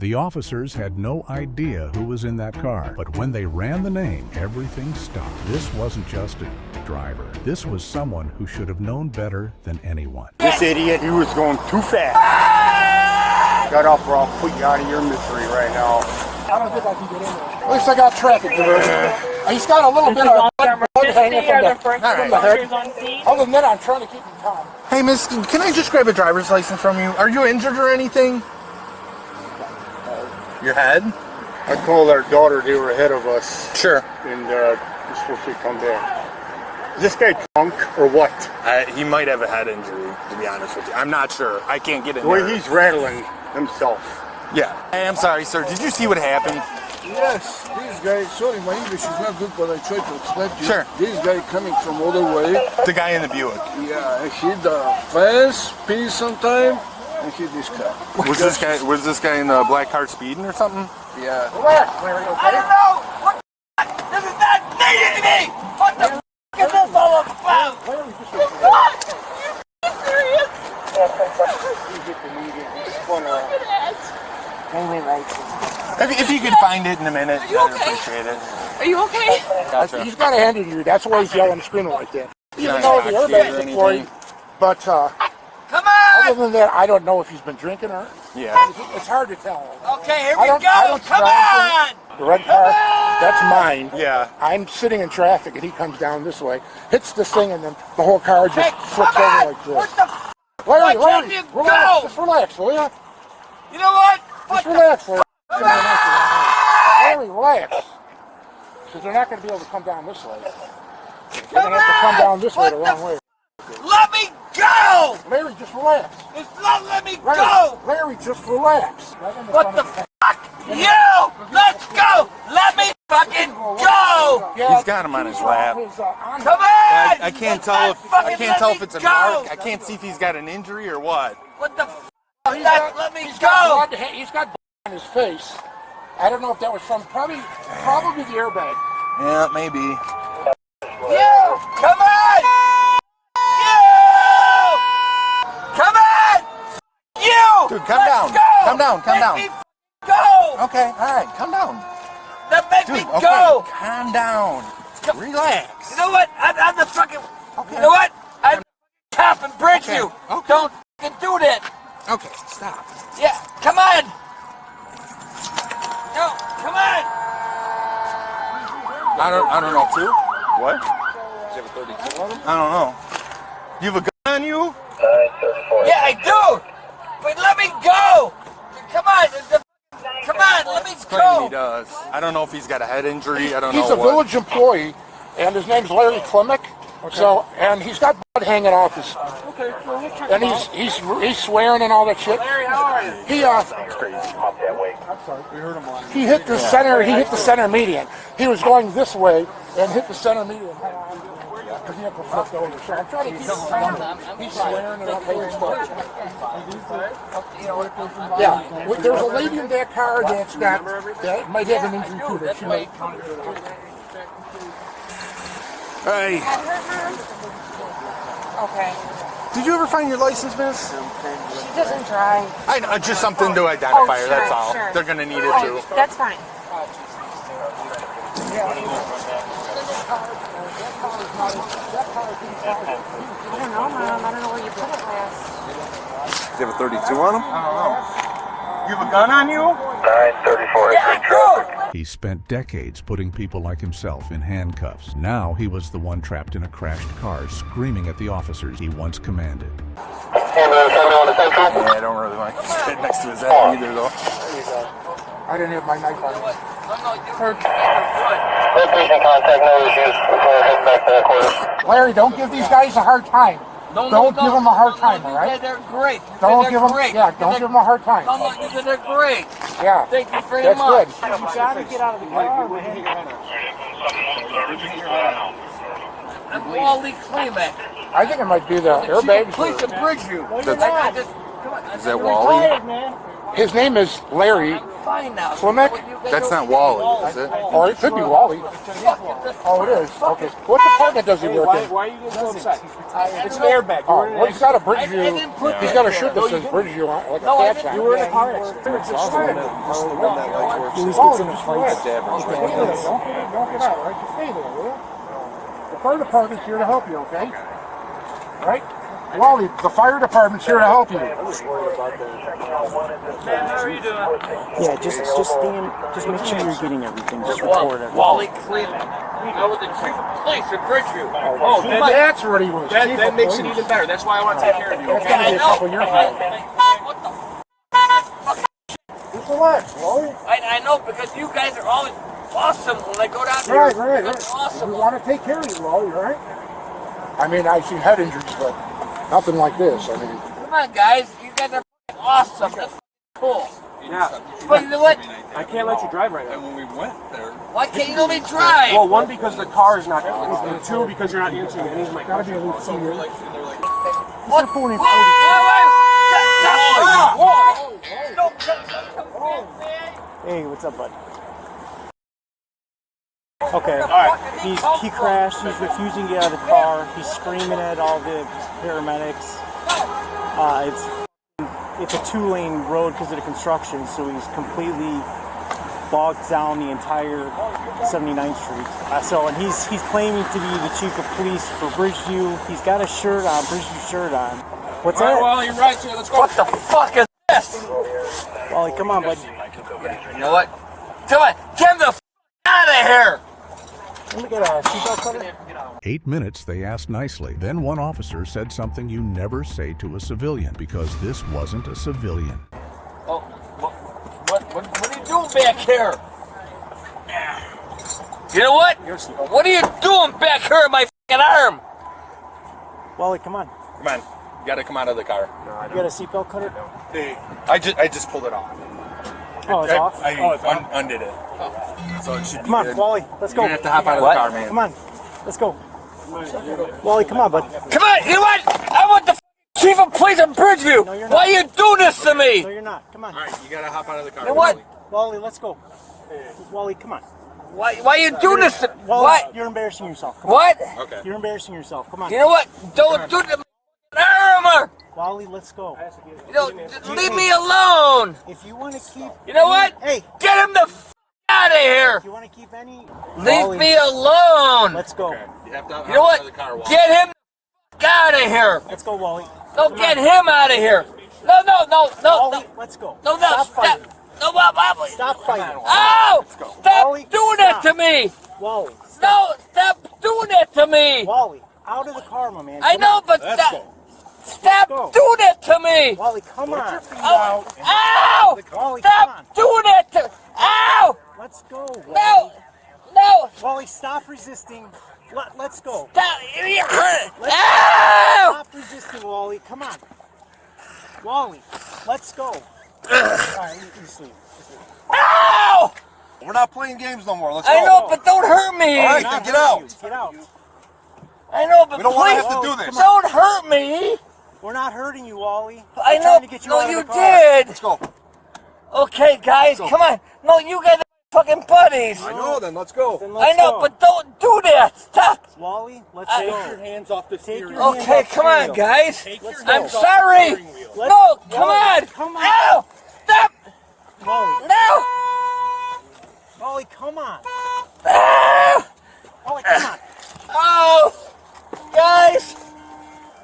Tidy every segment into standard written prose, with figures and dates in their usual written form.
The officers had no idea who was in that car, but when they ran the name, everything stopped. This wasn't just a driver. This was someone who should have known better than anyone. This idiot, he was going too fast. Shut up or I'll put you out of your misery right now. I don't think I can get in there. At least I got traffic diversion. He's got a little bit of blood hanging from the head. Other than that, I'm trying to keep him calm. Hey, miss, can I just grab a driver's license from you? Are you injured or anything? Your head? I told our daughter they were ahead of us. Sure. And we're supposed to come back. Is this guy drunk or what? He might have a head injury, to be honest with you. I'm not sure. I can't get in The way there. he's rattling himself. Yeah. Hey, I'm sorry, sir. Did you see what happened? Yes, this guy, sorry, my English is not good, but I try to explain to you. Sure. This guy coming from all the way. The guy in the Buick. Yeah, he hit the fence, pee sometime, and hit this car. Was this guy in the black car speeding or something? Yeah. I don't know! What the f***? This is not needed to me! What the f*** is this all about? What? Are you serious? If you could find it in a minute, Are you I'd okay? appreciate it. Are you okay? Gotcha. He's got a hand in you. That's why he's yelling and screaming like that. Even not though the intoxicated airbag's or deployed, anything. but Come on! other than that, I don't know if he's been drinking or. Yeah. It's hard to tell. Okay, here I we don't- go! I don't Come drive. on! The red car, that's mine. Yeah. I'm sitting in traffic and he comes down this way, hits this thing, and then the whole car just Hey, flips come on! over like this. What the f***? Larry, Why Larry, can't you relax. go? Just relax, will ya? You know what? Just relax, Larry. Larry, relax. Because they're not going to be able to come down this way. They're going to have to come down this way the wrong way. Let me go! Larry, just relax. It's not let me Larry, go! Larry, just relax. What the fuck? You! Let's go! Let me fucking go! He's got him on his lap. Come on! I can't tell if it's a mark. I can't see if he's got an injury or what. What the f***? He's Let me he's go! got blood, he's got blood on his face. I don't know if that was from probably the airbag. Yeah, maybe. You! Come on! You! Come on! You! Dude, calm Let's down. Go! Calm down, calm Let down. Me go! Okay, all right, calm down. Then make Dude, me okay, go! calm down. Relax. You know what? I'm the fucking. Okay. You know what? I'm cop and bridge Okay, you. okay. Don't fucking do that. Okay, stop. Yeah, come on. No, come on. I don't know, too. What? I don't know. You have a gun on you? Yeah, I do. But let me go. Come on. Come on, let me Claiming he go. does. I don't know if he's got a head injury. I don't He's know a what. village employee, and his name's Larry Klimek. So, and he's got blood hanging off his. Okay, well, we'll check And he's swearing and all that shit. Larry, how are you? He hit the center. He hit the center median. He was going this way and hit the center median. The vehicle flipped over. So I'm trying to keep him calm. He's swearing and all kinds of stuff. Yeah, there's a lady in that car that might have an injury too. That she might. Hey, Okay. did you ever find your license, miss? She doesn't drive. I know, just something to identify her, sure, that's all. sure. They're gonna need it too. That's fine. I don't know, Mom. I don't know where you put it last. Do you have a 32 on him? I don't know. You have a gun on you? 934 Yeah, I do. He spent decades putting people like himself in handcuffs. Now he was the one trapped in a crashed car, screaming at the officers he once commanded. Yeah, I don't really like to sit next to his head either, though. I didn't have my knife on me. Location contact, no issues. Before heading back to headquarters. Larry, don't give these guys a hard time. Don't give them a hard time, all right? They're great. Don't give them. Yeah, don't give them a hard time. No, they're great. Yeah, Thank you very that's much. good. You gotta get out of the car, man. I'm Wally Klimek. I think it might be the airbags. Please bridge you. Is that Wally? His name is Larry fine now. Flimek? That's not Wally, is it? Oh, it could be Wally. Oh, it is. Okay. What department does he work in? Why are you getting so upset? It's an airbag. Oh, well, he's got a Bridgeview. He's got a shirt that says Bridgeview on, like a patch on. You were in a car accident. Oh, just relax. Okay, don't get out, all right? Just stay there, will you? The fire department's here to help you, okay? All right? Wally, the fire department's here to help you. I'm just worried about that. Man, how are you doing? Yeah, just make sure you're getting everything. Just record it. Wally Cleveland. I was the chief of police in Bridgeview. Oh, That's what he was. that makes it even better. That's why I want to take care of you. That's going to be a couple years ago. What the Just relax, Wally. I know, because you guys are always awesome when I go down there. Right. That's awesome. We want to take care of you, Wally, all right? I mean, I've seen head injuries, but nothing like this. I mean, Come on, guys. You guys are awesome. That's cool. Yeah. But you know what? I can't let you drive right now. And when we went there, Why can't you let me drive? Well, one, because the car is not going. And two, because you're not answering any of my gotta be questions. a little senior. What? phone in Hey, what's up, bud? Okay. He crashed. He's refusing to get out of the car. He's screaming at all the paramedics. It's a two-lane road because of the construction, so he's completely bogged down the entire 79th Street. And he's claiming to be the chief of police for Bridgeview. He's got a shirt on, Bridgeview shirt on. What's that? Well, you're right, so let's go. What the fuck is this? Wally, come on, bud. You know what? Come on, get the f out of here! Let me get a seatbelt cutter. 8 minutes they asked nicely. Then one officer said something you never say to a civilian, because this wasn't a civilian. Oh, what are you doing back here? You know what? What are you doing back here in my f***ing arm? Wally, come on. come on, you gotta come out of the car. You got a seatbelt cutter? I just pulled it off. Oh, it's off? I undid it. So it should be Come on, good. Wally, let's go. You're gonna have to hop out of What? the car, man. Come on, let's go. Wally, come on, bud. Come on, you know what? I want the chief of police in Bridgeview. No, you're not. Why you do this to me? No, you're not. Come on. All right, you gotta hop out of the car. You know what? Wally, let's go. Wally, come on. Why you do this to Wally, what? you're embarrassing yourself. Come What? Okay. on. You're embarrassing yourself. Come on. You know what? Don't do the armor. Wally, let's go. You know, just leave me alone. If you want to keep... You know what? Hey, Get him the f out of here. if you want to keep any... Leave Wally, me alone. Let's go. You have to hop You know out what? of the car, Wally. Get him the f out of here. Let's go, Wally. No, get him out of here. No. Wally, let's go. No, Stop stop. fighting. No, Wally. Stop fighting. Ow! Stop Wally, doing that stop. to me. Wally, No, stop doing that to me. Wally, out of the car, my man. I Come know, on. but Let's go. stop go. doing that to me. Wally, come on. Ow! Wally, come on. Stop doing that to. Ow! Let's go, Wally. No! Wally, stop resisting. Let's go. Stop! Let's Ow! Stop resisting, Wally. Come on. Wally, let's go. All right, you sleep. Ow! We're not playing games no more. Let's I go. know, but don't hurt me. All right, Not then get hurting out. you. Get out. I know, but We don't want please to have to do this. don't hurt me. We're not hurting you, Wally. I We're know. trying to get you No, out of you the car. did. Let's go. Okay, guys, come on. No, you guys are fucking buddies. I know. Then let's go. Then I let's know, go. but don't do that. Stop. Wally, let's Take go. your hands off the Take steering your wheel. hands Okay, off the come on, wheel. guys. Let's I'm go. sorry. Let's- No, come Wally, on. come on. Ow! Stop. Wally, No. Wally, come on. Ow! Wally, come on. Oh, guys,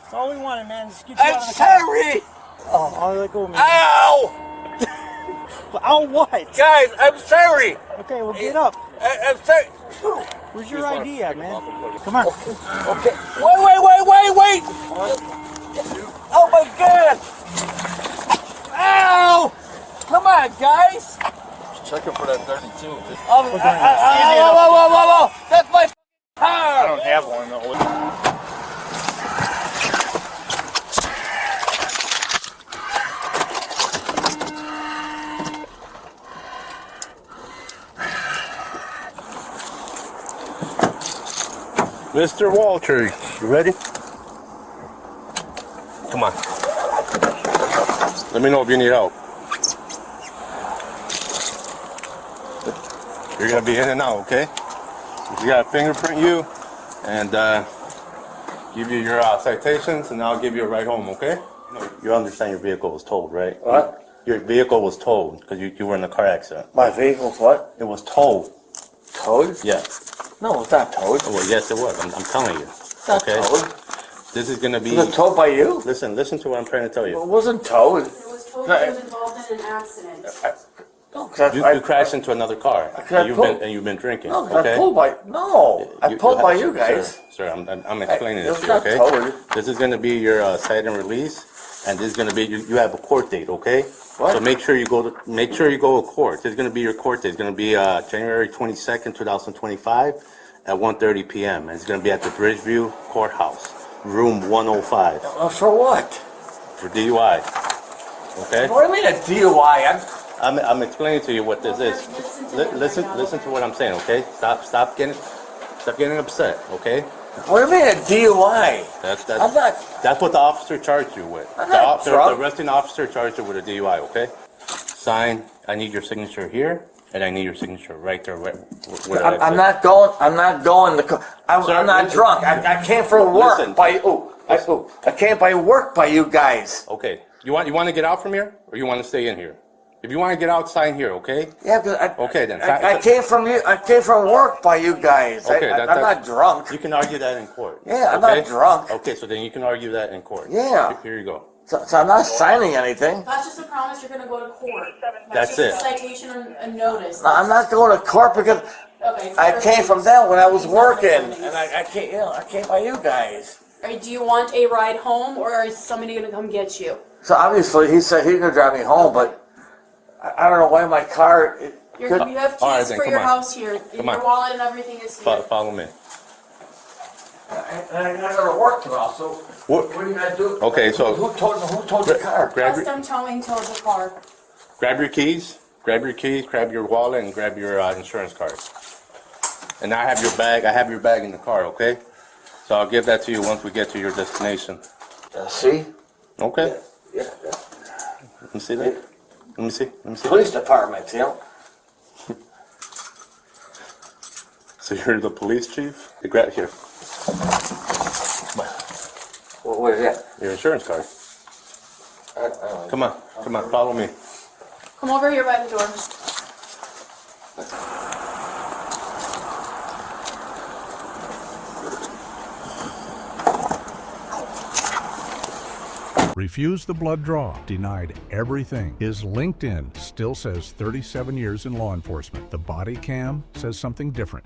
That's all we wanted, man. Just get you I'm out of the car. sorry. Oh, I'll let go, man. Ow! Ow, what? Guys, I'm sorry. Okay, well, get up. I'm sorry. Where's your ID at, man? Come on. Okay. Wait. Oh my God. Ow! Come on, guys. Checking for that 32. Whoa. That's my car. I don't have one though. Mr. Walter, you ready? Come on. Let me know if you need help. You're gonna be in and out, okay? You gotta fingerprint you and give you your citations, and I'll give you a ride home, okay? You understand your vehicle was towed, right? What? Your vehicle was towed because you were in a car accident. My vehicle's what? It was towed. Towed? Yeah. No, it's not towed. Well, yes, it was. I'm telling you. It's not Okay. towed. This is gonna be. Was it towed by you? Listen to what I'm trying to tell It you. wasn't towed. It was told he was involved in an accident. No, 'cause You crashed into another car, I pulled- and you've been drinking. No, 'cause I Okay. pulled by. No, I pulled by you guys. Sir, I'm explaining It this was to you, not okay? towed. This is gonna be your cite and release, and this is gonna be you have a court date, okay? What? So make sure you go to court. This is gonna be your court date. It's gonna be January 22nd, 2025, at 1:30 p.m. and it's gonna be at the Bridgeview Courthouse, room 105, For what? for DUI. Okay? What do you mean a DUI? I'm explaining to you what this is. Listen to what I'm saying, okay? Stop getting upset, okay? What do you mean a DUI? I'm not. That's what the officer charged you with. I'm not drunk. The arresting officer charged you with a DUI, okay? Sign. I need your signature here, and I need your signature right there. I'm not going. I'm not going to. I'm Sir, not listen. drunk. I came for work Listen. by. I came by work by you guys. Okay. You want to get out from here, or you want to stay in here? If you want to get out, sign here, okay? Yeah, because Okay, then. I came from you. I came from work by you guys. Okay, I'm not drunk. You can argue that in court. Yeah, I'm okay? not drunk. Okay, so then you can argue that in court. Yeah. Here you go. So I'm not signing anything. That's just a promise you're going to go to court. That's just it. a citation and a notice. No, I'm not going to court because Okay. I came from them when I was working, and I came. I came by you guys. Do you want a ride home, or is somebody going to come get you? So obviously he said he's gonna drive me home, but I don't know why my car. You have keys All right, then, for come your on. house here. Come Your on. wallet and everything is here. Follow me. And I gotta work tomorrow. So what are you gonna do? Okay, so who towed the car? Custom towing tows the car. grab your keys, grab your wallet, and grab your insurance card. And I have your bag. I have your bag in the car. Okay. So I'll give that to you once we get to your destination. See? Okay. Yeah. Let me see that. Let me see. Police department, you know. So you're the police chief? You grab here. What is that? Your insurance card. Come on, follow me. Come over here by the door. Refused the blood draw, denied everything. His LinkedIn still says 37 years in law enforcement. The body cam says something different.